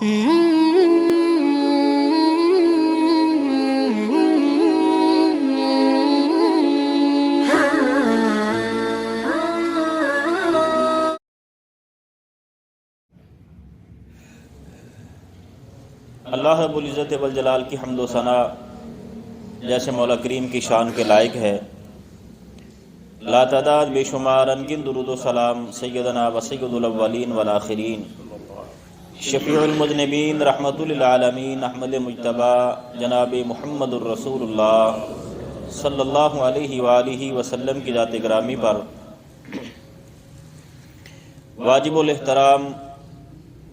اللہ رب العزت والجلال کی حمد و ثنا جیسے مولا کریم کی شان کے لائق ہے، لا تعداد بے شمار انگن درود و سلام سیدنا و سید الاولین والآخرین شفیع المذنبین رحمت للعالمین احمد مجتبی جناب محمد الرسول اللہ صلی اللہ علیہ وآلہ وسلم کی ذات گرامی پر واجب الاحترام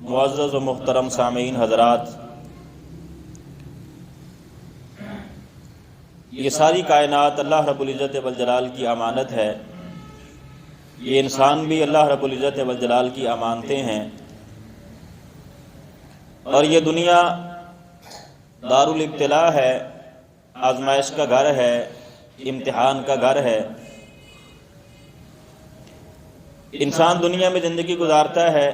معزز و محترم سامعین حضرات، یہ ساری کائنات اللہ رب العزت والجلال کی امانت ہے، یہ انسان بھی اللہ رب العزت والجلال کی امانتیں ہیں، اور یہ دنیا دار الابتلاء ہے، آزمائش کا گھر ہے، امتحان کا گھر ہے۔ انسان دنیا میں زندگی گزارتا ہے،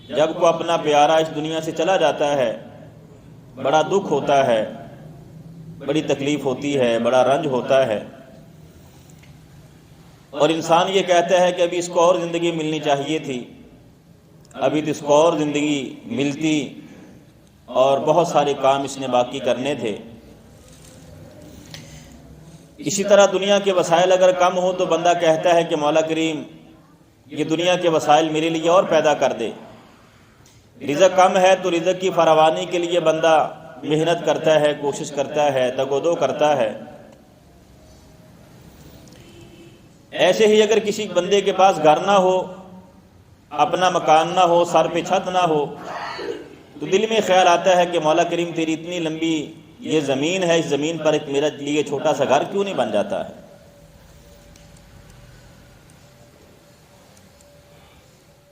جب کو اپنا پیارا اس دنیا سے چلا جاتا ہے بڑا دکھ ہوتا ہے، بڑی تکلیف ہوتی ہے، بڑا رنج ہوتا ہے، اور انسان یہ کہتا ہے کہ ابھی اس کو اور زندگی ملنی چاہیے تھی، ابھی تو اس کو اور زندگی ملتی اور بہت سارے کام اس نے باقی کرنے تھے۔ اسی طرح دنیا کے وسائل اگر کم ہو تو بندہ کہتا ہے کہ مولا کریم یہ دنیا کے وسائل میرے لیے اور پیدا کر دے۔ رزق کم ہے تو رزق کی فراوانی کے لیے بندہ محنت کرتا ہے، کوشش کرتا ہے، تگ و دو کرتا ہے۔ ایسے ہی اگر کسی بندے کے پاس گھر نہ ہو، اپنا مکان نہ ہو، سر پہ چھت نہ ہو، تو دل میں خیال آتا ہے کہ مولا کریم تیری اتنی لمبی یہ زمین ہے، اس زمین پر ایک میرے لیے چھوٹا سا گھر کیوں نہیں بن جاتا ہے۔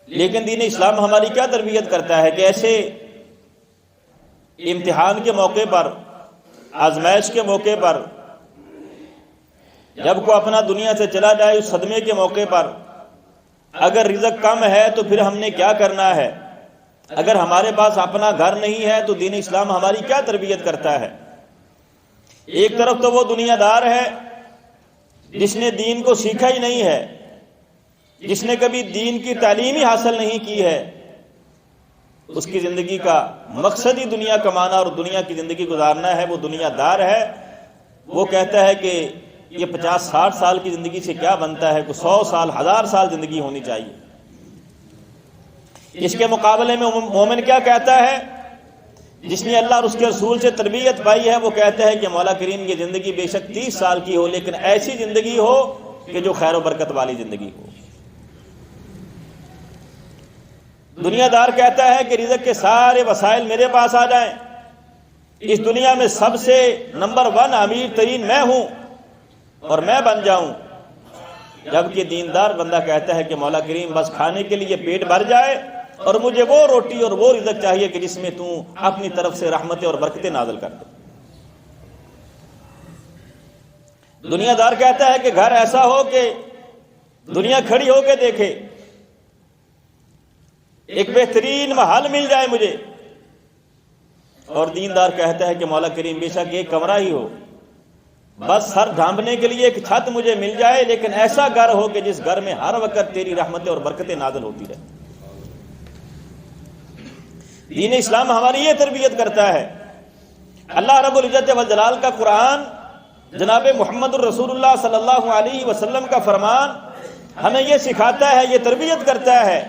لیکن دین اسلام ہماری کیا تربیت کرتا ہے کہ ایسے امتحان کے موقع پر، آزمائش کے موقع پر، جب کو اپنا دنیا سے چلا جائے اس صدمے کے موقع پر اگر رزق کم ہے تو پھر ہم نے کیا کرنا ہے؟ اگر ہمارے پاس اپنا گھر نہیں ہے تو دین اسلام ہماری کیا تربیت کرتا ہے؟ ایک طرف تو وہ دنیا دار ہے جس نے دین کو سیکھا ہی نہیں ہے، جس نے کبھی دین کی تعلیم ہی حاصل نہیں کی ہے، اس کی زندگی کا مقصد ہی دنیا کمانا اور دنیا کی زندگی گزارنا ہے، وہ دنیا دار ہے۔ وہ کہتا ہے کہ یہ 50-60 سال کی زندگی سے کیا بنتا ہے، کہ 100 سال 1000 سال زندگی ہونی چاہیے۔ اس کے مقابلے میں مومن کیا کہتا ہے؟ جس نے اللہ اور اس کے رسول سے تربیت پائی ہے وہ کہتا ہے کہ مولا کریم یہ زندگی بے شک 30 سال کی ہو لیکن ایسی زندگی ہو کہ جو خیر و برکت والی زندگی ہو۔ دنیا دار کہتا ہے کہ رزق کے سارے وسائل میرے پاس آ جائیں، اس دنیا میں سب سے نمبر 1 امیر ترین میں ہوں اور میں بن جاؤں، جبکہ دیندار بندہ کہتا ہے کہ مولا کریم بس کھانے کے لیے پیٹ بھر جائے اور مجھے وہ روٹی اور وہ رزق چاہیے کہ جس میں تو اپنی طرف سے رحمتیں اور برکتیں نازل کر دے۔ دنیا دار کہتا ہے کہ گھر ایسا ہو کہ دنیا کھڑی ہو کے دیکھے، ایک بہترین محل مل جائے مجھے، اور دیندار کہتا ہے کہ مولا کریم بے شک ایک کمرہ ہی ہو، بس سر ڈھانپنے کے لیے ایک چھت مجھے مل جائے، لیکن ایسا گھر ہو کہ جس گھر میں ہر وقت تیری رحمتیں اور برکتیں نازل ہوتی رہے۔ دین اسلام ہماری یہ تربیت کرتا ہے۔ اللہ رب العزت والجلال کا قرآن، جناب محمد الرسول اللہ صلی اللہ علیہ وسلم کا فرمان ہمیں یہ سکھاتا ہے، یہ تربیت کرتا ہے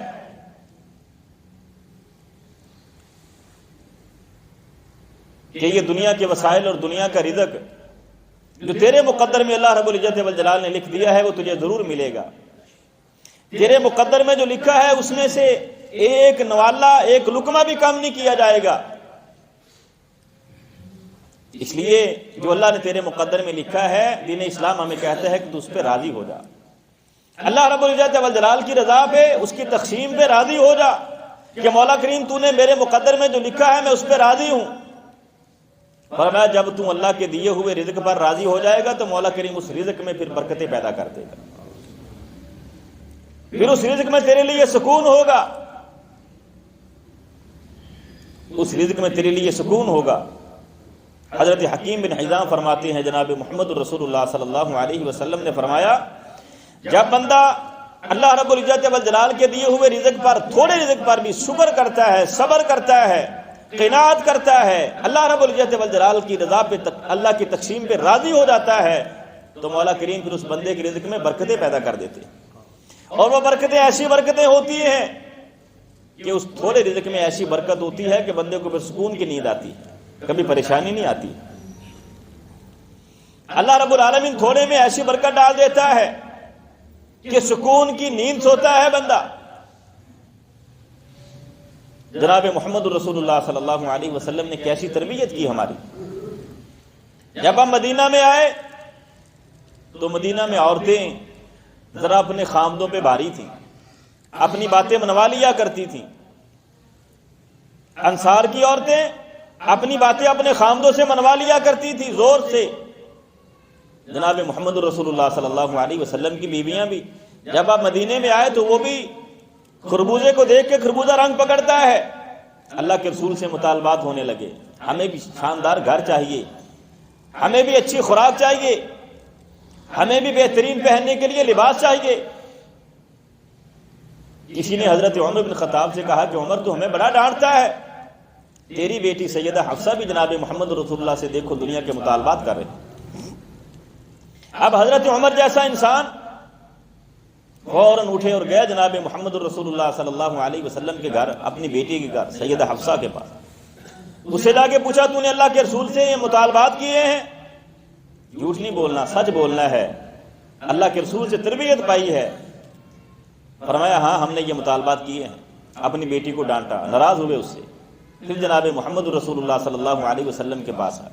کہ یہ دنیا کے وسائل اور دنیا کا رزق جو تیرے مقدر میں اللہ رب العزت والجلال نے لکھ دیا ہے وہ تجھے ضرور ملے گا۔ تیرے مقدر میں جو لکھا ہے اس میں سے ایک نوالا، ایک لقمہ بھی کم نہیں کیا جائے گا۔ اس لیے جو اللہ نے تیرے مقدر میں لکھا ہے، دین اسلام ہمیں کہتا ہے کہ تو اس پہ راضی ہو جا۔ اللہ رب العزت والجلال کی رضا پہ، اس کی تقسیم پہ راضی ہو جا کہ مولا کریم تو نے میرے مقدر میں جو لکھا ہے میں اس پہ راضی ہوں۔ فرمایا جب تم اللہ کے دیے ہوئے رزق پر راضی ہو جائے گا تو مولا کریم اس رزق میں پھر برکتیں پیدا کر دے گا، پھر اس رزق میں تیرے لیے سکون ہوگا۔ اس رزق میں تیرے لیے سکون ہوگا۔ حضرت حکیم بن حزام فرماتے ہیں جناب محمد رسول اللہ صلی اللہ علیہ وسلم نے فرمایا، جب بندہ اللہ رب العزت والجلال کے دیے ہوئے رزق پر، تھوڑے رزق پر بھی شکر کرتا ہے، صبر کرتا ہے، قناعت کرتا ہے، اللہ رب العزت والجلال کی رضا پہ، اللہ کی تقسیم پہ راضی ہو جاتا ہے، تو مولا کریم پھر اس بندے کے رزق میں برکتیں پیدا کر دیتے ہیں۔ اور وہ برکتیں ایسی برکتیں ہوتی ہیں کہ اس تھوڑے رزق میں ایسی برکت ہوتی ہے کہ بندے کو پھر سکون کی نیند آتی ہے، کبھی پریشانی نہیں آتی۔ اللہ رب العالمین تھوڑے میں ایسی برکت ڈال دیتا ہے کہ سکون کی نیند سوتا ہے بندہ۔ جناب محمد رسول اللہ صلی اللہ علیہ وسلم نے کیسی تربیت کی ہماری۔ جب ہم مدینہ میں آئے تو مدینہ میں عورتیں ذرا اپنے خامدوں پہ بھاری تھیں، اپنی باتیں منوا لیا کرتی تھیں۔ انصار کی عورتیں اپنی باتیں اپنے خامدوں سے منوا لیا کرتی تھی زور سے۔ جناب محمد رسول اللہ صلی اللہ علیہ وسلم کی بیویاں بھی جب آپ مدینے میں آئے تو وہ بھی خربوزے کو دیکھ کے خربوزہ رنگ پکڑتا ہے، اللہ کے رسول سے مطالبات ہونے لگے، ہمیں بھی شاندار گھر چاہیے، ہمیں بھی اچھی خوراک چاہیے، ہمیں بھی بہترین پہننے کے لیے لباس چاہیے۔ کسی نے حضرت عمر بن خطاب سے کہا کہ عمر تو ہمیں بڑا ڈانٹتا ہے، تیری بیٹی سیدہ حفصہ بھی جناب محمد رسول اللہ سے دیکھو دنیا کے مطالبات کر رہے ہیں۔ اب حضرت عمر جیسا انسان فوراً اٹھے اور گیا جناب محمد رسول اللہ صلی اللہ علیہ وسلم کے گھر، اپنی بیٹی کے گھر سیدہ حفصہ کے پاس۔ اسے جا کے پوچھا، تو نے اللہ کے رسول سے یہ مطالبات کیے ہیں؟ جھوٹ نہیں بولنا، سچ بولنا ہے، اللہ کے رسول سے تربیت پائی ہے۔ فرمایا ہاں ہم نے یہ مطالبات کیے ہیں۔ اپنی بیٹی کو ڈانٹا، ناراض ہوئے اس سے۔ پھر جناب محمد رسول اللہ صلی اللہ علیہ وسلم کے پاس آئے،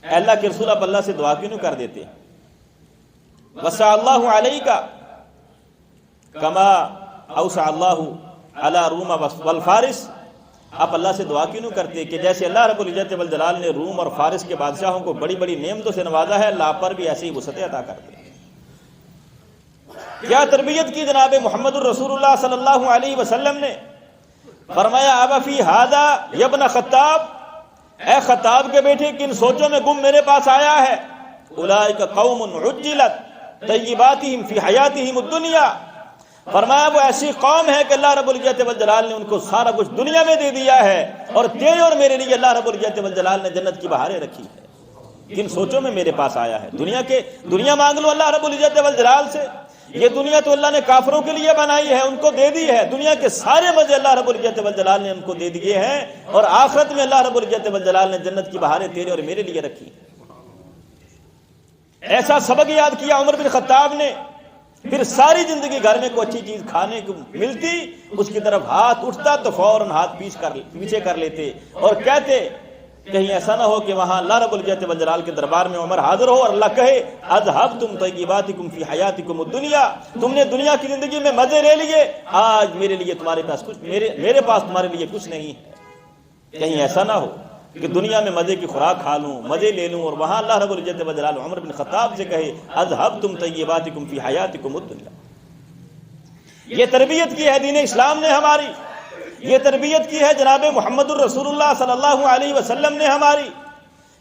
اے اللہ کے رسول آپ اللہ سے دعا کیوں نہیں کر دیتے؟ وسع اللہ علیک کما اوسع اللہ علی روم والفارس، آپ اللہ سے دعا کیوں نہیں کرتے کہ جیسے اللہ رب العزت والجلال نے روم اور فارس کے بادشاہوں کو بڑی بڑی نعمتوں سے نوازا ہے، اللہ پر بھی ایسی ہی وسعت عطا کر دے۔ کیا تربیت کی جناب محمد الرسول اللہ صلی اللہ علیہ وسلم نے۔ فرمایا ابا فی ھذا یا ابن خطاب، اے خطاب کے بیٹے کن سوچوں میں گم میرے پاس آیا ہے۔ اولئک قوم عجلت طیباتہم فی حیاتہم الدنیا، فرمایا وہ ایسی قوم ہے کہ اللہ رب العزت والجلال نے ان کو سارا کچھ دنیا میں دے دیا ہے، اور تیرے اور میرے لیے اللہ رب العزت والجلال نے جنت کی بہاریں رکھی ہے۔ کن سوچوں میں میرے پاس آیا ہے۔ دنیا مانگ لو اللہ رب العزت والجلال سے، یہ دنیا تو اللہ نے کافروں کے لیے بنائی ہے، ان کو دے دی ہے۔ دنیا کے سارے مزے اللہ رب العزت والجلال نے ان کو دے دیے ہیں، اور آخرت میں اللہ رب العزت والجلال نے جنت کی بہاریں تیرے اور میرے لیے رکھی۔ ایسا سبق یاد کیا عمر بن خطاب نے۔ پھر ساری زندگی گھر میں کوئی اچھی چیز کھانے کو ملتی، اس کی طرف ہاتھ اٹھتا تو فوراً ہاتھ پیچھے کر لیتے، اور کہتے کہیں ایسا نہ ہو کہ وہاں اللہ رب العزت والجلال کے دربار میں عمر حاضر ہو اور اللہ کہے اذھبتم طیباتکم فی حیاتکم الدنیا، تم نے دنیا کی زندگی میں مزے لے لیے، آج میرے لیے تمہارے پاس کچھ، میرے پاس تمہارے لیے کچھ نہیں ہے۔ کہیں ایسا نہ ہو کہ دنیا میں مزے کی خوراک کھا لوں، مزے لے لوں، اور وہاں اللہ رب العزت والجلال عمر بن خطاب سے کہے اذھبتم طیباتکم فی حیاتکم الدنیا۔ یہ تربیت کی ہے دین اسلام نے ہماری، یہ تربیت کی ہے جناب محمد الرسول اللہ صلی اللہ علیہ وسلم نے ہماری،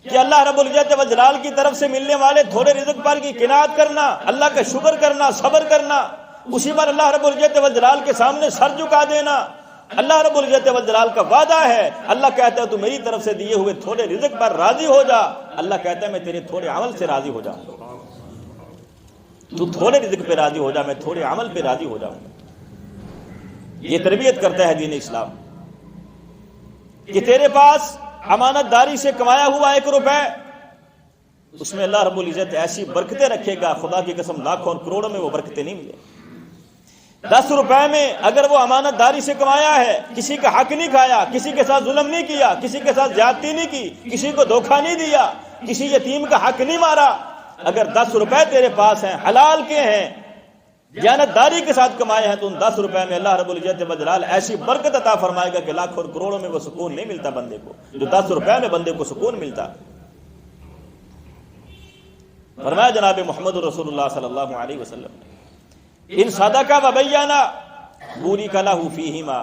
کہ اللہ رب العزت والجلال کی طرف سے ملنے والے تھوڑے رزق پر کی قناعت کرنا، اللہ کا شکر کرنا، صبر کرنا، اسی پر اللہ رب العزت والجلال کے سامنے سر جھکا دینا۔ اللہ رب العزت والجلال کا وعدہ ہے، اللہ کہتا ہے تو میری طرف سے دیے ہوئے تھوڑے رزق پر راضی ہو جا، اللہ کہتا ہے میں تیرے تھوڑے عمل سے راضی ہو جاؤں گا۔ تو تھوڑے رزق پہ راضی ہو جا، میں تھوڑے عمل پہ راضی ہو جاؤں گا۔ یہ تربیت کرتا ہے دین اسلام کہ تیرے پاس امانت داری سے کمایا ہوا 1 روپے، اس میں اللہ رب العزت ایسی برکتیں رکھے گا، خدا کی قسم لاکھوں اور کروڑوں میں وہ برکتیں نہیں ملے۔ 10 روپے میں اگر وہ امانت داری سے کمایا ہے، کسی کا حق نہیں کھایا، کسی کے ساتھ ظلم نہیں کیا، کسی کے ساتھ زیادتی نہیں کی، کسی کو دھوکہ نہیں دیا، کسی یتیم کا حق نہیں مارا، اگر 10 روپے تیرے پاس ہیں، حلال کے ہیں، دیانتداری کے ساتھ کمائے ہیں، تو ان 10 روپے میں اللہ رب العزت والجلال ایسی برکت عطا فرمائے گا کہ لاکھوں اور کروڑوں میں وہ سکون نہیں ملتا بندے کو، جو 10 روپے میں بندے کو سکون ملتا۔ فرمایا جناب محمد رسول اللہ صلی اللہ علیہ وسلم نے ان صدقہ و بیانہ بورک لہ فیہما،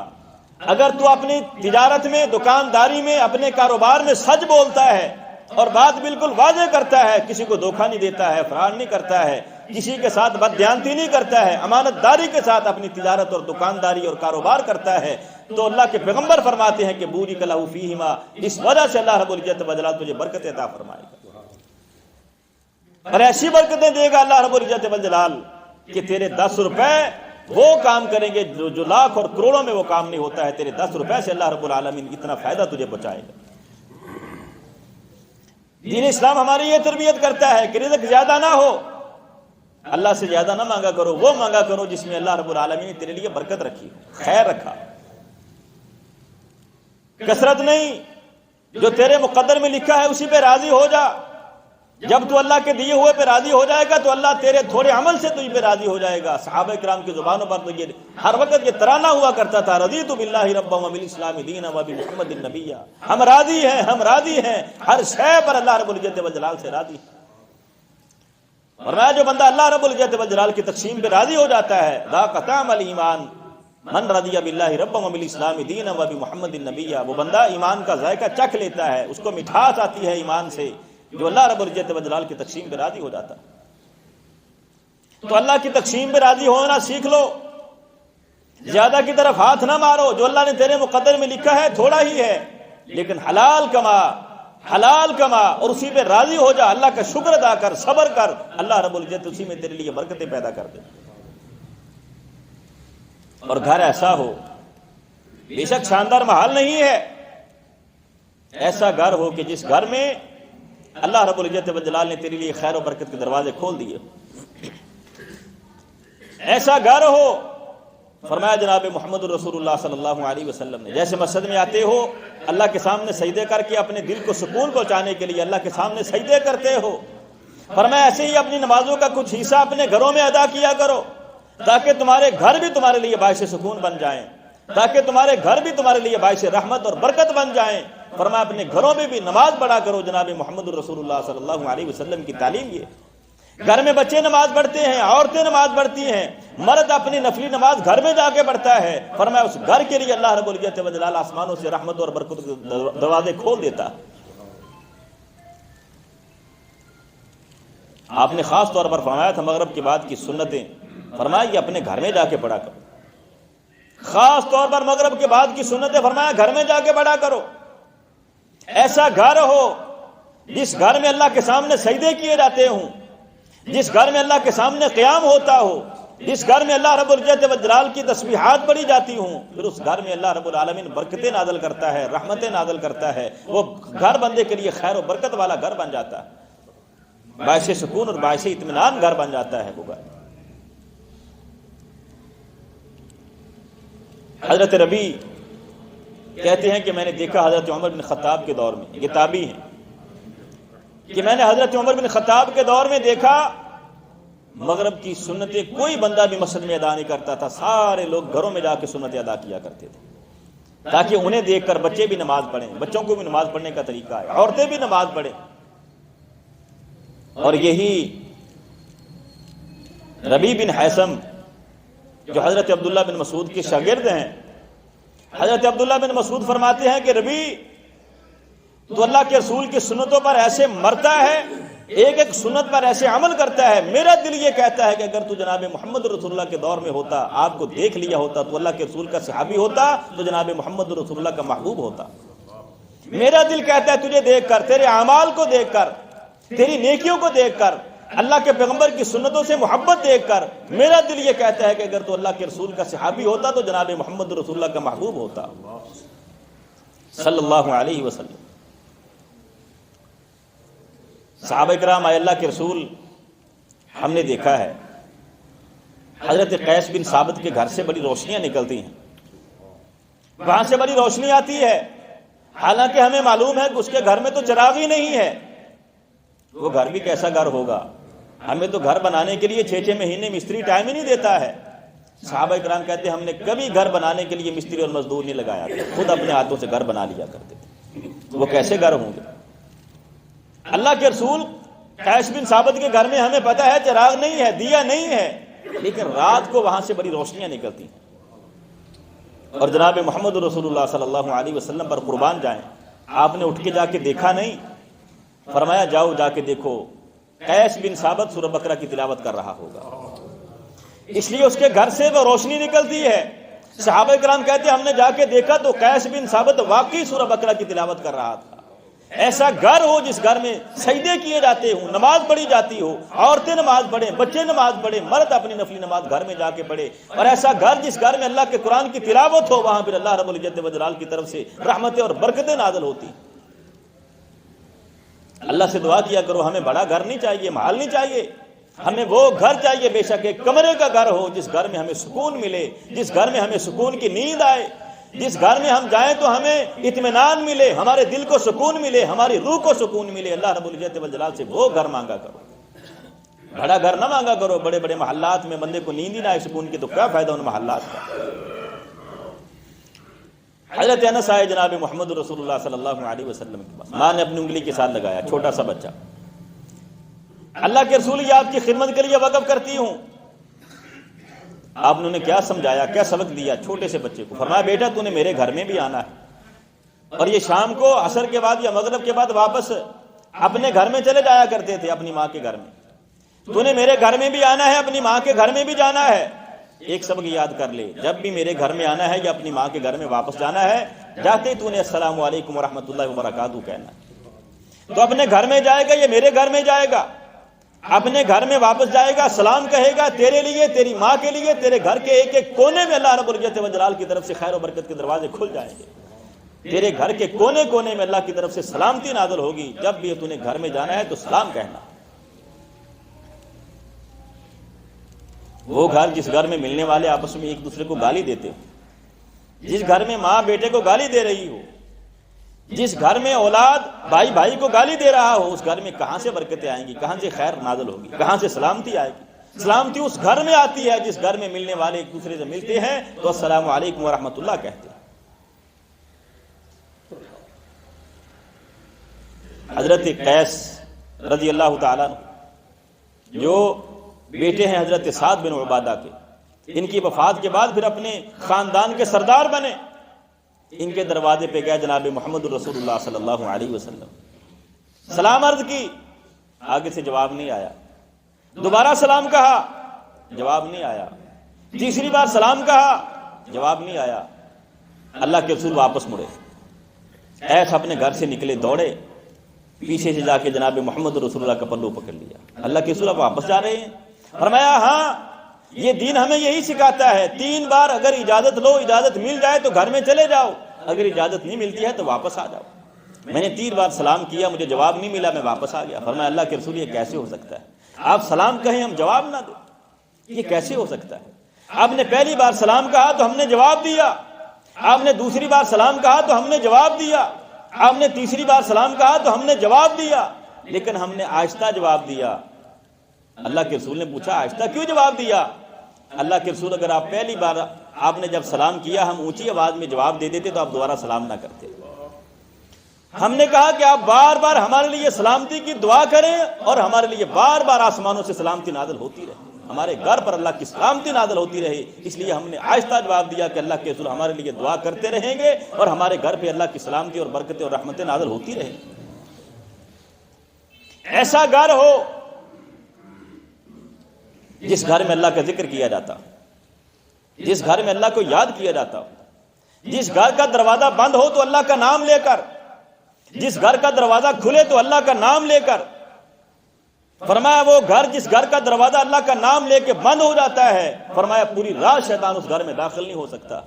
اگر تو اپنی تجارت میں، دکانداری میں، اپنے کاروبار میں سچ بولتا ہے اور بات بالکل واضح کرتا ہے، کسی کو دھوکہ نہیں دیتا ہے، فرار نہیں کرتا ہے، کسی کے ساتھ بددیانتی نہیں کرتا ہے، امانت داری کے ساتھ اپنی تجارت اور دکانداری اور کاروبار کرتا ہے، تو اللہ کے پیغمبر فرماتے ہیں کہ بورک لہ فیہما، اس وجہ سے اللہ رب العزت والجلال تجھے برکت عطا فرمائے گا، اور ایسی برکتیں دے گا اللہ رب العزت والجلال کہ تیرے 10 روپے وہ کام کریں گے جو لاکھ اور کروڑوں میں وہ کام نہیں ہوتا ہے، تیرے 10 روپے سے اللہ رب العالمین اتنا فائدہ تجھے پہنچائے گا۔ دین اسلام ہماری یہ تربیت کرتا ہے کہ رزق زیادہ نہ ہو، اللہ سے زیادہ نہ مانگا کرو، وہ مانگا کرو جس میں اللہ رب العالمین نے تیرے لیے برکت رکھی، خیر رکھا، کثرت نہیں، جو تیرے مقدر میں لکھا ہے اسی پہ راضی ہو جا۔ جب تو اللہ کے دیے ہوئے پہ راضی ہو جائے گا تو اللہ تیرے تھوڑے عمل سے تجھ پہ راضی ہو جائے گا۔ صحابہ کرام کی زبانوں پر تو یہ ہر وقت یہ ترانہ ہوا کرتا تھا، رضیت باللہ ربا وبالاسلام دینا وبمحمد النبی، ہم راضی ہیں، ہم راضی ہیں، ہر شے پر اللہ رب العزت والجلال سے راضی ہے۔ اور جو بندہ اللہ رب العزت والجلال کی تقسیم پہ راضی ہو جاتا ہے، ذاق طعم الایمان من رضی باللہ ربا وبالاسلام دینا وبمحمد النبی، وہ بندہ ایمان کا ذائقہ چکھ لیتا ہے، اس کو مٹھاس آتی ہے ایمان سے، جو اللہ رب العزت والجلال کی تقسیم پہ راضی ہو جاتا ہے۔ تو اللہ کی تقسیم پہ راضی ہونا سیکھ لو، زیادہ کی طرف ہاتھ نہ مارو، جو اللہ نے تیرے مقدر میں لکھا ہے تھوڑا ہی ہے، لیکن حلال کما، حلال کما اور اسی پہ راضی ہو جا، اللہ کا شکر ادا کر، صبر کر، اللہ رب العزت اسی میں تیرے لیے برکتیں پیدا کر دے۔ اور گھر ایسا ہو، بے شک شاندار محل نہیں ہے، ایسا گھر ہو کہ جس گھر میں اللہ رب العزت والجلال نے تیرے لیے خیر و برکت کے دروازے کھول دیے، ایسا گھر ہو، فرمایا جناب محمد رسول اللہ صلی اللہ علیہ وسلم نے، جیسے مسجد میں آتے ہو اللہ کے سامنے سجدے کر کے اپنے دل کو سکون پہنچانے کے لیے اللہ کے سامنے سجدے کرتے ہو، فرمایا ایسے ہی اپنی نمازوں کا کچھ حصہ اپنے گھروں میں ادا کیا کرو، تاکہ تمہارے گھر بھی تمہارے لیے باعث سکون بن جائیں، تاکہ تمہارے گھر بھی تمہارے لیے باعث رحمت اور برکت بن جائیں۔ فرمایا اپنے گھروں میں بھی نماز پڑھا کرو، جناب محمد رسول اللہ صلی اللہ علیہ وسلم کی تعلیم یہ۔ گھر میں بچے نماز پڑھتے ہیں، عورتیں نماز پڑھتی ہیں، مرد اپنی نفلی نماز گھر میں جا کے پڑھتا ہے، فرمایا اس گھر کے لیے اللہ رب العزت والجلال آسمانوں سے رحمت اور برکت کے دروازے کھول دیتا۔ آپ نے خاص طور پر فرمایا تھا مغرب کے بعد کی سنتیں، فرمایا یہ اپنے گھر میں جا کے پڑھا کرو، خاص طور پر مغرب کے بعد کی سنتیں فرمایا گھر میں جا کے پڑھا کرو۔ ایسا گھر ہو جس گھر میں اللہ کے سامنے سجدے کیے جاتے ہوں، جس گھر میں اللہ کے سامنے قیام ہوتا ہو، جس گھر میں اللہ رب العزت والجلال کی تسبیحات پڑھی جاتی ہوں، پھر اس گھر میں اللہ رب العالمین برکتیں نازل کرتا ہے، رحمتیں نازل کرتا ہے، وہ گھر بندے کے لیے خیر و برکت والا گھر بن جاتا ہے، باعث سکون اور باعث اطمینان گھر بن جاتا ہے وہ گھر۔ حضرت ربی کہتے ہیں کہ میں نے دیکھا حضرت عمر بن خطاب کے دور میں، یہ تابعی ہیں، کہ میں نے حضرت عمر بن خطاب کے دور میں دیکھا مغرب کی سنتیں کوئی بندہ بھی مسجد میں ادا نہیں کرتا تھا، سارے لوگ گھروں میں جا کے سنتیں ادا کیا کرتے تھے، تاکہ انہیں دیکھ کر بچے بھی نماز پڑھیں، بچوں کو بھی نماز پڑھنے کا طریقہ ہے، عورتیں بھی نماز پڑھیں۔ اور یہی ربی بن حیثم جو حضرت عبداللہ بن مسعود کے شاگرد ہیں، حضرت عبداللہ بن مسعود فرماتے ہیں کہ ربی تو اللہ کے رسول کی سنتوں پر ایسے مرتا ہے، ایک ایک سنت پر ایسے عمل کرتا ہے، میرا دل یہ کہتا ہے کہ اگر تو جناب محمد رسول اللہ کے دور میں ہوتا، آپ کو دیکھ لیا ہوتا، تو اللہ کے رسول کا صحابی ہوتا، تو جناب محمد رسول اللہ کا محبوب ہوتا۔ میرا دل کہتا ہے تجھے دیکھ کر، تیرے اعمال کو دیکھ کر، تیری نیکیوں کو دیکھ کر، اللہ کے پیغمبر کی سنتوں سے محبت دیکھ کر، میرا دل یہ کہتا ہے کہ اگر تو اللہ کے رسول کا صحابی ہوتا تو جناب محمد رسول اللہ کا محبوب ہوتا صلی اللہ علیہ وسلم۔ صحابہ کرام آئے اللہ کے رسول ہم نے دیکھا ہے، حضرت قیس بن ثابت کے گھر سے بڑی روشنیاں نکلتی ہیں، وہاں سے بڑی روشنی آتی ہے، حالانکہ ہمیں معلوم ہے کہ اس کے گھر میں تو چراغ ہی نہیں ہے، وہ گھر بھی کیسا گھر ہوگا، ہمیں تو گھر بنانے کے لیے 6 مہینے مستری ٹائم ہی نہیں دیتا ہے۔ صحابہ کرام کہتے ہیں ہم نے کبھی گھر بنانے کے لیے مستری اور مزدور نہیں لگایا، خود اپنے ہاتھوں سے گھر بنا لیا کرتے تھے۔ وہ کیسے گھر ہوں گے؟ اللہ کے رسول قیس بن ثابت کے گھر میں ہمیں پتہ ہے چراغ نہیں ہے، دیا نہیں ہے، لیکن رات کو وہاں سے بڑی روشنیاں نکلتی ہیں۔ اور جناب محمد رسول اللہ صلی اللہ علیہ وسلم پر قربان جائیں، آپ نے اٹھ کے جا کے دیکھا نہیں؟ فرمایا جاؤ جا کے دیکھو، قیس بن ثابت سورہ بقرہ کی تلاوت کر رہا ہوگا، اس لیے اس کے گھر سے وہ روشنی نکلتی ہے۔ صحابہ کرام کہتے ہیں ہم نے جا کے دیکھا تو قیس بن ثابت واقعی سورہ بقرہ کی تلاوت کر رہا تھا۔ ایسا گھر ہو جس گھر میں سجدے کیے جاتے ہوں، نماز پڑھی جاتی ہو، عورتیں نماز پڑھیں، بچے نماز پڑھیں، مرد اپنی نفلی نماز گھر میں جا کے پڑھے، اور ایسا گھر جس گھر میں اللہ کے قرآن کی تلاوت ہو، وہاں پھر اللہ رب العزت و جلال کی طرف سے رحمتیں اور برکتیں نازل ہوتی۔ اللہ سے دعا کیا کرو، ہمیں بڑا گھر نہیں چاہیے، محل نہیں چاہیے، ہمیں وہ گھر چاہیے بے شک ایک کمرے کا گھر ہو، جس گھر میں ہمیں سکون ملے، جس گھر میں ہمیں سکون کی نیند آئے، جس گھر میں ہم جائیں تو ہمیں اطمینان ملے، ہمارے دل کو سکون ملے، ہماری روح کو سکون ملے۔ اللہ رب العزت والجلال سے وہ گھر مانگا کرو، بڑا گھر نہ مانگا کرو۔ بڑے بڑے محلات میں بندے کو نیند ہی نہ آئے سکون کی، تو کیا فائدہ ان محلات کا۔ حضرت انس آئے جناب محمد رسول اللہ صلی اللہ علیہ وسلم کے پاس، ماں نے اپنی انگلی کے ساتھ لگایا، چھوٹا سا بچہ، اللہ کے رسول یہ آپ کی خدمت کے لیے وقف کرتی ہوں۔ آپ نے انہیں کیا سمجھایا، کیا سبق دیا چھوٹے سے بچے کو؟ فرمایا بیٹا تو نے میرے گھر میں بھی آنا ہے، اور یہ شام کو عصر کے بعد یا مغرب کے بعد واپس اپنے گھر میں چلے جایا کرتے تھے، اپنی ماں کے گھر میں۔ تو نے میرے گھر میں بھی آنا ہے، اپنی ماں کے گھر میں بھی جانا ہے۔ ایک سبق یاد کر لے، جب بھی میرے گھر میں آنا ہے یا اپنی ماں کے گھر میں واپس جانا ہے، جاتے تو نے السلام علیکم ورحمۃ اللہ وبرکاتہ کہنا ہے۔ تو اپنے گھر میں جائے گا، یہ میرے گھر میں جائے گا، اپنے گھر میں واپس جائے گا، سلام کہے گا، تیرے لیے، تیری ماں کے لیے، تیرے گھر کے ایک ایک کونے میں اللہ رب العزت و جلال کی طرف سے خیر و برکت کے دروازے کھل جائیں گے۔ تیرے گھر کے کونے کونے میں اللہ کی طرف سے سلامتی نازل ہوگی۔ جب بھی تو نے گھر میں جانا ہے تو سلام کہنا۔ وہ گھر جس گھر میں ملنے والے آپس میں ایک دوسرے کو گالی دیتے ہو، جس گھر میں ماں بیٹے کو گالی دے رہی ہو، جس گھر میں اولاد بھائی بھائی کو گالی دے رہا ہو، اس گھر میں کہاں سے برکتیں آئیں گی، کہاں سے خیر نازل ہوگی، کہاں سے سلامتی آئے گی؟ سلامتی اس گھر میں آتی ہے جس گھر میں ملنے والے ایک دوسرے سے ملتے ہیں تو السلام علیکم ورحمۃ اللہ کہتے ہیں۔ حضرت قیس رضی اللہ تعالیٰ جو بیٹے ہیں حضرت سعد بن عبادہ کے، ان کی وفات کے بعد پھر اپنے خاندان کے سردار بنے۔ ان کے دروازے پہ گیا جناب محمد رسول اللہ صلی اللہ علیہ وسلم، سلام عرض کی، آگے سے جواب نہیں آیا۔ دوبارہ سلام کہا، جواب نہیں آیا۔ تیسری بار سلام کہا، جواب نہیں آیا۔ اللہ کے رسول واپس مڑے، ایسا اپنے گھر سے نکلے، دوڑے، پیچھے سے جا کے جناب محمد رسول اللہ کا پلو پکڑ لیا۔ اللہ کے رسول آپ واپس جا رہے ہیں؟ فرمایا ہاں، یہ دین ہمیں یہی سکھاتا ہے، 3 بار اگر اجازت لو، اجازت مل جائے تو گھر میں چلے جاؤ، اگر اجازت نہیں ملتی ہے تو واپس آ جاؤ۔ میں نے 3 بار سلام کیا، مجھے جواب نہیں ملا، میں واپس آ گیا۔ فرمایا اللہ کے رسول یہ کیسے ہو سکتا ہے؟ آپ سلام کہیں ہم جواب نہ دیں، یہ کیسے ہو سکتا ہے؟ آپ نے پہلی بار سلام کہا تو ہم نے جواب دیا، آپ نے دوسری بار سلام کہا تو ہم نے جواب دیا، آپ نے تیسری بار سلام کہا تو ہم نے جواب دیا، لیکن ہم نے آہستہ جواب دیا۔ اللہ کے رسول نے پوچھا آہستہ کیوں جواب دیا؟ اللہ کے رسول اگر آپ پہلی بار آپ نے جب سلام کیا ہم اونچی آواز میں جواب دے دیتے تو آپ دوبارہ سلام نہ کرتے۔ ہم نے کہا کہ آپ بار بار ہمارے لیے سلامتی کی دعا کریں اور ہمارے لیے بار بار آسمانوں سے سلامتی نازل ہوتی رہے، ہمارے گھر پر اللہ کی سلامتی نازل ہوتی رہے، اس لیے ہم نے آہستہ جواب دیا کہ اللہ کے رسول ہمارے لیے دعا کرتے رہیں گے اور ہمارے گھر پہ اللہ کی سلامتی اور برکتیں اور رحمتیں نازل ہوتی رہیں۔ ایسا گھر ہو جس گھر میں اللہ کا ذکر کیا جاتا، جس گھر میں اللہ کو یاد کیا جاتا ہو، جس گھر کا دروازہ بند ہو تو اللہ کا نام لے کر، جس گھر کا دروازہ کھلے تو اللہ کا نام لے کر۔ فرمایا وہ گھر جس گھر کا دروازہ اللہ کا نام لے کے بند ہو جاتا ہے، فرمایا پوری رات شیطان اس گھر میں داخل نہیں ہو سکتا۔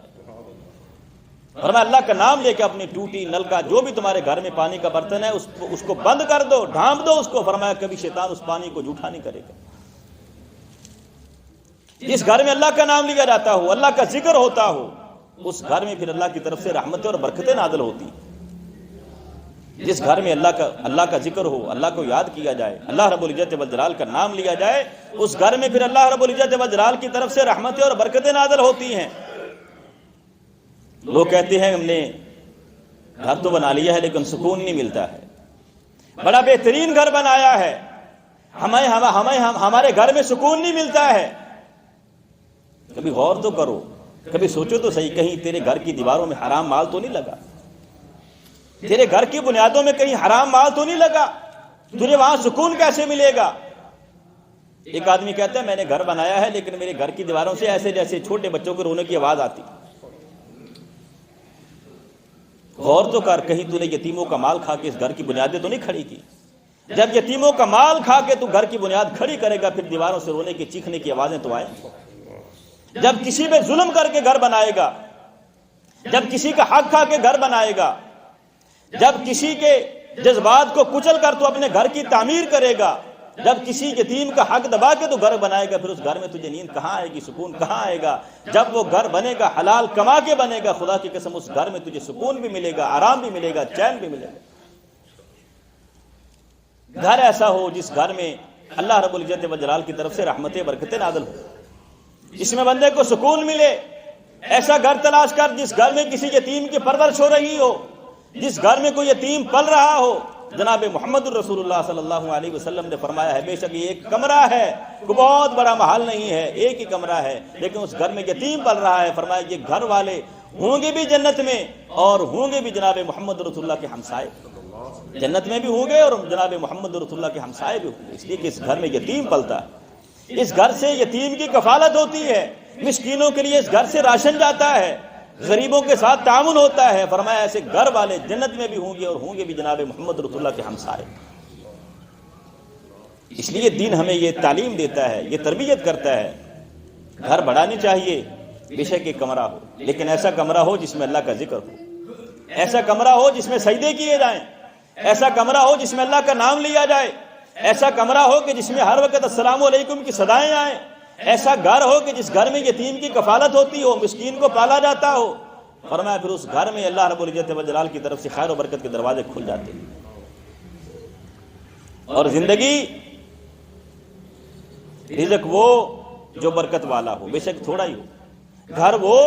فرمایا اللہ کا نام لے کے اپنی ٹوٹی نلکا جو بھی تمہارے گھر میں پانی کا برتن ہے اس کو بند کر دو، ڈھانپ دو اس کو۔ فرمایا کبھی شیطان اس پانی کو جھوٹا نہیں کرے گا۔ جس گھر میں اللہ کا نام لیا جاتا ہو، اللہ کا ذکر ہوتا ہو، اس گھر میں پھر اللہ کی طرف سے رحمتیں اور برکتیں نازل ہوتی۔ جس گھر میں اللہ کا ذکر ہو، اللہ کو یاد کیا جائے، اللہ رب العزت والجلال کا نام لیا جائے، اس گھر میں پھر اللہ رب العزت والجلال کی طرف سے رحمتیں اور برکتیں نازل ہوتی ہیں۔ لوگ کہتے ہیں ہم نے گھر تو بنا لیا ہے لیکن سکون نہیں ملتا ہے، بڑا بہترین گھر بنایا ہے، ہمارے گھر میں سکون نہیں ملتا ہے۔ کبھی غور تو کرو، کبھی سوچو تو صحیح، کہیں تیرے گھر کی دیواروں میں حرام مال تو نہیں لگا؟ تیرے گھر کی بنیادوں میں کہیں حرام مال تو نہیں لگا؟ تجھے وہاں سکون کیسے ملے گا؟ ایک آدمی کہتا ہے میں نے گھر بنایا ہے لیکن میرے گھر کی دیواروں سے ایسے جیسے چھوٹے بچوں کے رونے کی آواز آتی۔ غور تو کر، کہیں تو نے یتیموں کا مال کھا کے اس گھر کی بنیادیں تو نہیں کھڑی کی؟ جب یتیموں کا مال کھا کے تو گھر کی بنیاد کھڑی کرے گا، پھر دیواروں سے رونے کی چیخنے کی آوازیں تو آئیں۔ جب کسی پہ ظلم کر کے گھر بنائے گا، جب کسی کا حق کھا کے گھر بنائے گا، جب کسی کے جذبات کو کچل کر تو اپنے گھر کی تعمیر کرے گا، جب کسی یتیم کا حق دبا کے تو گھر بنائے گا، پھر اس گھر میں تجھے نیند کہاں آئے گی، سکون کہاں آئے گا؟ جب وہ گھر بنے گا حلال کما کے بنے گا، خدا کی قسم اس گھر میں تجھے سکون بھی ملے گا، آرام بھی ملے گا، چین بھی ملے گا۔ گھر ایسا ہو جس گھر میں اللہ رب العزت والجلال کی طرف سے رحمتیں برکتیں نازل ہو، جس میں بندے کو سکون ملے۔ ایسا گھر تلاش کر جس گھر میں کسی یتیم کی پرورش ہو رہی ہو، جس گھر میں کوئی یتیم پل رہا ہو۔ جناب محمد الرسول اللہ صلی اللہ علیہ وسلم نے فرمایا ہے بے شک یہ ایک کمرہ ہے، کوئی بہت بڑا محل نہیں ہے، ایک ہی کمرہ ہے، لیکن اس گھر میں یتیم پل رہا ہے۔ فرمایا یہ گھر والے ہوں گے بھی جنت میں اور ہوں گے بھی جناب محمد رسول اللہ کے ہمسائے، جنت میں بھی ہوں گے اور جناب محمد رسول اللہ کے ہمسائے بھی ہوں گے، اس لیے کہ اس گھر میں یتیم پلتا ہے، اس گھر سے یتیم کی کفالت ہوتی ہے، مسکینوں کے لیے اس گھر سے راشن جاتا ہے، غریبوں کے ساتھ تعاون ہوتا ہے۔ فرمایا ایسے گھر والے جنت میں بھی ہوں گے اور ہوں گے بھی جناب محمد رسول اللہ کے ہمسائے۔ اس لیے دین ہمیں یہ تعلیم دیتا ہے، یہ تربیت کرتا ہے۔ گھر بڑھانی چاہیے، بے شک ایک کمرہ ہو، لیکن ایسا کمرہ ہو جس میں اللہ کا ذکر ہو، ایسا کمرہ ہو جس میں سجدے کیے جائیں، ایسا کمرہ ہو جس میں اللہ کا نام لیا جائے، ایسا کمرہ ہو کہ جس میں ہر وقت السلام علیکم کی صدائیں آئیں، ایسا گھر ہو کہ جس گھر میں یتیم کی کفالت ہوتی ہو، مسکین کو پالا جاتا ہو۔ فرمایا پھر اس گھر میں اللہ رب العزت والجلال کی طرف سے خیر و برکت کے دروازے کھل جاتے ہیں، اور زندگی رزق وہ جو برکت والا ہو، بے شک تھوڑا ہی ہو، گھر وہ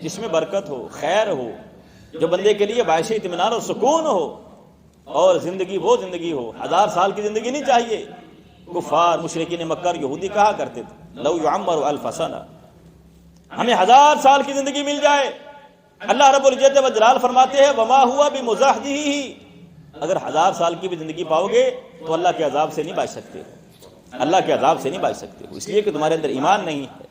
جس میں برکت ہو، خیر ہو، جو بندے کے لیے باعث اطمینان اور سکون ہو، اور زندگی وہ زندگی ہو۔ 1000 سال کی زندگی نہیں چاہیے۔ کفار مشرکین مکہ اور یہودی کہا کرتے تھے لو یعمر 1000 سنہ، ہمیں 1000 سال کی زندگی مل جائے۔ اللہ رب العزت والجلال فرماتے ہیں وما ہوا بمزحزحہ، اگر 1000 سال کی بھی زندگی پاؤ گے تو اللہ کے عذاب سے نہیں بچ سکتے، اللہ کے عذاب سے نہیں بچ سکتے، اس لیے کہ تمہارے اندر ایمان نہیں ہے۔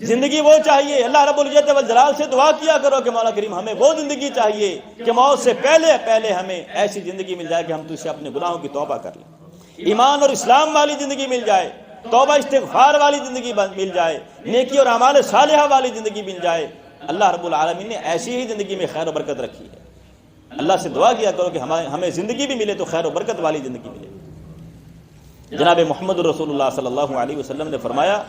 زندگی وہ چاہیے، اللہ رب العزت والجلال سے دعا کیا کرو کہ مولا کریم ہمیں وہ زندگی چاہیے کہ موت سے پہلے ہمیں ایسی زندگی مل جائے کہ ہم تجھ سے اپنے گناہوں کی توبہ کر لیں، ایمان اور اسلام والی زندگی مل جائے، توبہ استغفار والی زندگی مل جائے، نیکی اور اعمال صالحہ والی زندگی مل جائے۔ اللہ رب العالمین نے ایسی ہی زندگی میں خیر و برکت رکھی ہے۔ اللہ سے دعا کیا کرو کہ ہمیں زندگی بھی ملے تو خیر و برکت والی زندگی ملے۔ جناب محمد رسول اللہ صلی اللہ علیہ وسلم نے فرمایا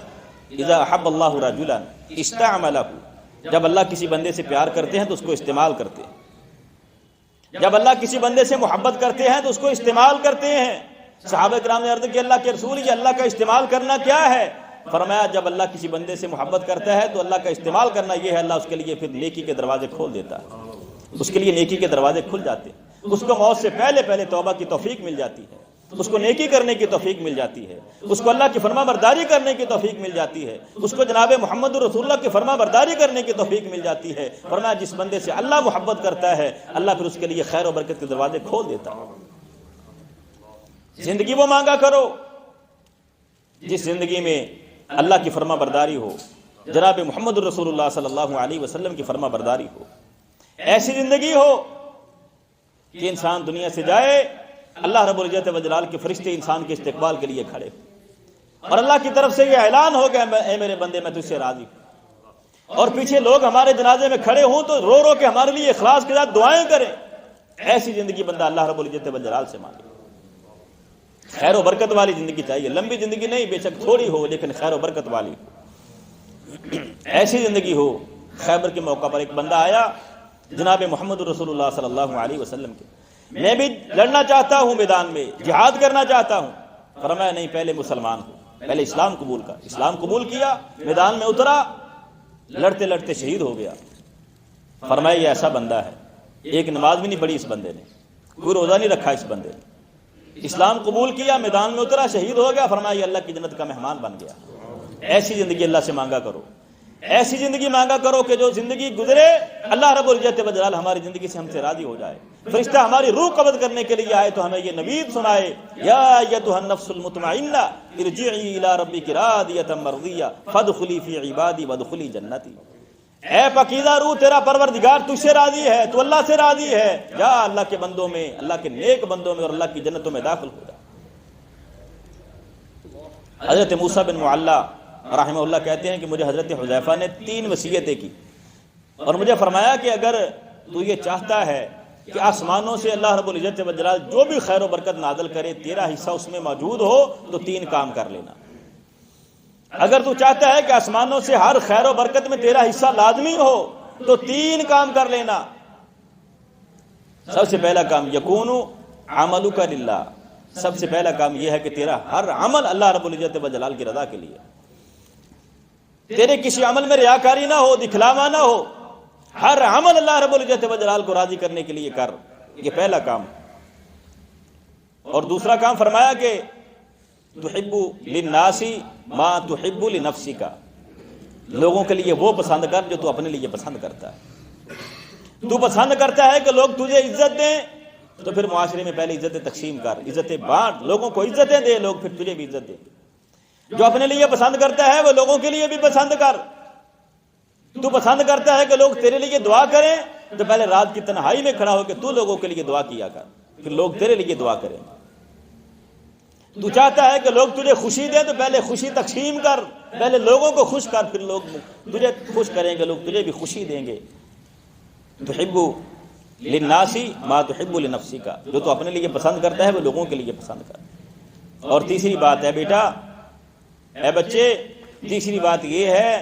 اذا احب اللہ رجلا استعملہ، جب اللہ کسی بندے سے پیار کرتے ہیں تو اس کو استعمال کرتے ہیں، جب اللہ کسی بندے سے محبت کرتے ہیں تو اس کو استعمال کرتے ہیں۔ صحابہ کرام نے عرض کی اللہ کے رسول یہ اللہ کا استعمال کرنا کیا ہے؟ فرمایا جب اللہ کسی بندے سے محبت کرتا ہے تو اللہ کا استعمال کرنا یہ ہے اللہ اس کے لیے پھر نیکی کے دروازے کھول دیتا ہے، اس کے لیے نیکی کے دروازے کھل جاتے ہیں، اس کو موت سے پہلے توبہ کی توفیق مل جاتی ہے، اس کو نیکی کرنے کی توفیق مل جاتی ہے، اس کو اللہ کی فرما برداری کرنے کی توفیق مل جاتی ہے، اس کو جناب محمد رسول اللہ کی فرما برداری کرنے کی توفیق مل جاتی ہے۔ فرمایا جس بندے سے اللہ محبت کرتا ہے اللہ پھر اس کے لیے خیر و برکت کے دروازے کھول دیتا ہے۔ زندگی وہ مانگا کرو جس زندگی میں اللہ کی فرما برداری ہو، جناب محمد رسول اللہ صلی اللہ علیہ وسلم کی فرما برداری ہو، ایسی زندگی ہو کہ انسان دنیا سے جائے اللہ رب العزت والجلال کے فرشتے انسان کے استقبال کے لیے کھڑے اور اللہ کی طرف سے یہ اعلان ہو گیا اے میرے بندے میں تجھ سے راضی ہوں، اور پیچھے لوگ ہمارے جنازے میں کھڑے ہوں تو رو رو کے ہمارے لیے اخلاص کے ساتھ دعائیں کریں۔ ایسی زندگی بندہ اللہ رب العزت والجلال سے مانگے۔ خیر و برکت والی زندگی چاہیے، لمبی زندگی نہیں، بے شک تھوڑی ہو لیکن خیر و برکت والی ہو، ایسی زندگی ہو۔ خیبر کے موقع پر ایک بندہ آیا جناب محمد رسول اللہ صلی اللہ علیہ وسلم کے، میں بھی لڑنا چاہتا ہوں، میدان میں جہاد کرنا چاہتا ہوں۔ فرمایا نہیں، پہلے مسلمان ہو، پہلے اسلام قبول کر۔ اسلام قبول کیا، میدان میں اترا، لڑتے لڑتے شہید ہو گیا۔ فرمایا یہ ایسا بندہ ہے، ایک نماز بھی نہیں پڑھی اس بندے نے، کوئی روزہ نہیں رکھا اس بندے نے، اسلام قبول کیا، میدان میں اترا، شہید ہو گیا۔ فرمایا یہ اللہ کی جنت کا مہمان بن گیا۔ ایسی زندگی اللہ سے مانگا کرو، ایسی زندگی مانگا کرو کہ جو زندگی گزرے اللہ رب العزت و جلال ہماری زندگی سے ہم سے راضی ہو جائے. فرشتہ ہماری روح قبض کرنے کے لیے آئے تو ہمیں یہ نوید سنائے, یا ایتھا النفس المطمئنہ ارجعی الی ربک راضیۃ مرضیہ فادخلی فی عبادی وادخلی جنتی. اے پاکیزہ روح, تیرا پروردگار تجھ سے راضی ہے, تو اللہ سے راضی ہے, جا اللہ کے بندوں میں, اللہ کے نیک بندوں میں اور اللہ کی جنتوں میں داخل ہو جا. حضرت موسیٰ بن معلی رحمہ اللہ کہتے ہیں کہ مجھے حضرت حذیفہ نے 3 وصیتیں کی اور مجھے فرمایا کہ اگر تو یہ چاہتا ہے کہ آسمانوں سے اللہ رب العزت و جلال جو بھی خیر و برکت نازل کرے تیرا حصہ اس میں موجود ہو تو 3 کام کر لینا. اگر تو چاہتا ہے کہ آسمانوں سے ہر خیر و برکت میں تیرا حصہ لازمی ہو تو 3 کام کر لینا. سب سے پہلا کام یکون عملک للہ, سب سے پہلا کام یہ ہے کہ تیرا ہر عمل اللہ رب العزت و جلال کی رضا کے لیے, تیرے کسی عمل میں ریاکاری نہ ہو, دکھلاوا نہ ہو, ہر عمل اللہ رب العزت و جلال کو راضی کرنے کے لیے کر. یہ پہلا کام. اور دوسرا کام فرمایا کہ تحب للناس ما تحب لنفسک, لوگوں کے لیے وہ پسند کر جو تو اپنے لیے پسند کرتا ہے. تو پسند کرتا ہے کہ لوگ تجھے عزت دیں تو پھر معاشرے میں پہلے عزتیں تقسیم کر, عزتیں بانٹ, لوگوں کو عزتیں دے, لوگ پھر تجھے بھی عزت دیں. جو اپنے لیے پسند کرتا ہے وہ لوگوں کے لیے بھی پسند کر. تو پسند کرتا ہے کہ لوگ تیرے لیے دعا کریں تو پہلے رات کی تنہائی میں کھڑا ہو کے تو لوگوں کے لیے دعا کیا کر, پھر لوگ تیرے لیے دعا کریں. تو چاہتا ہے کہ لوگ تجھے خوشی دیں تو پہلے خوشی تقسیم کر, پہلے لوگوں کو خوش کر, پھر لوگ تجھے خوش کریں گے, لوگ تجھے بھی خوشی دیں گے. تحب للناس ما تحب لنفسک, جو تو اپنے لیے پسند کرتا ہے وہ لوگوں کے لیے پسند کر. اور تیسری بات ہے بیٹا, اے بچے, تیسری بات یہ ہے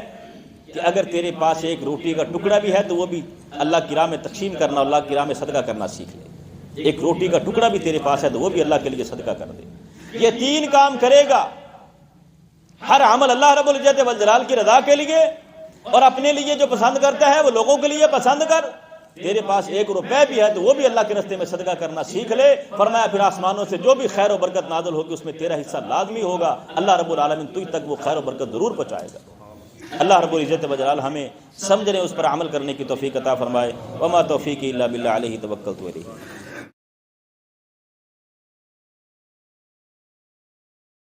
کہ اگر تیرے پاس ایک روٹی کا ٹکڑا بھی ہے تو وہ بھی اللہ کی راہ میں تقسیم کرنا, اللہ کی راہ میں صدقہ کرنا سیکھ لے. ایک روٹی کا ٹکڑا بھی تیرے پاس ہے تو وہ بھی اللہ کے لیے صدقہ کر دے. یہ 3 کام کرے گا, ہر عمل اللہ رب العزت والجلال کی رضا کے لیے, اور اپنے لیے جو پسند کرتا ہے وہ لوگوں کے لیے پسند کر. تیرے پاس 1 روپے بھی ہے تو وہ بھی اللہ کے راستے میں صدقہ کرنا سیکھ لے. فرمایا پھر آسمانوں سے جو بھی خیر و برکت نازل ہوگی اس میں تیرا حصہ لازمی ہوگا. اللہ رب العالمین تجھ تک وہ خیر و برکت ضرور پہنچائے گا. اللہ رب العزت و جلال ہمیں سمجھنے, اس پر عمل کرنے کی توفیق عطا فرمائے. وما توفیقی الا باللہ علیہ توکلت و الیہ.